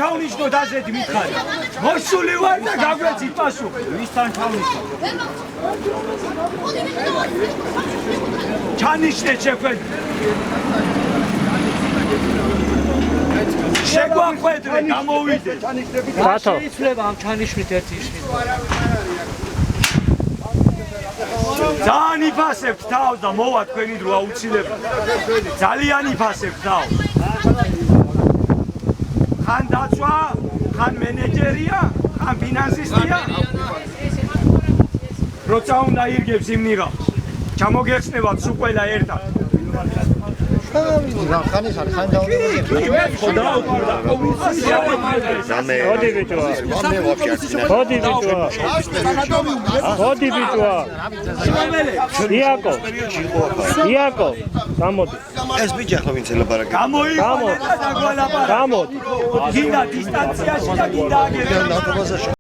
ჩავნიშნო დაზეთი მითხარი. მოსული ვარ და გაგვეცით პასუხი. ვისთან ჩავნიშნო? ჩანიშნე შეხვედ. შეგვახვედრე, გამოვიდე. რა შეიძლება ამ ჩანიშნით ერთი ისმით. ძალიან იფასებთ თავს და მოვა თქვენი დრო აუცილებლად. ძალიან იფასებთ თავს. ხან დაცვა, ხან მენეჯერია, ხან ფინანსისტია. როცა უნდა ირგებს იმ ნიღავს. ჩამოგეხსნებათ სულ ყველა ერთად. ხანის არის, ხან დაუნებოდი. იაკო, გამოდი. ეს ბიჭი ახლა ვინც ელაპარაკებს. გამოიყვანა და დაგვალაპარაკე. გამოდი. გინდა დისტანციაში და გინდა აგერში.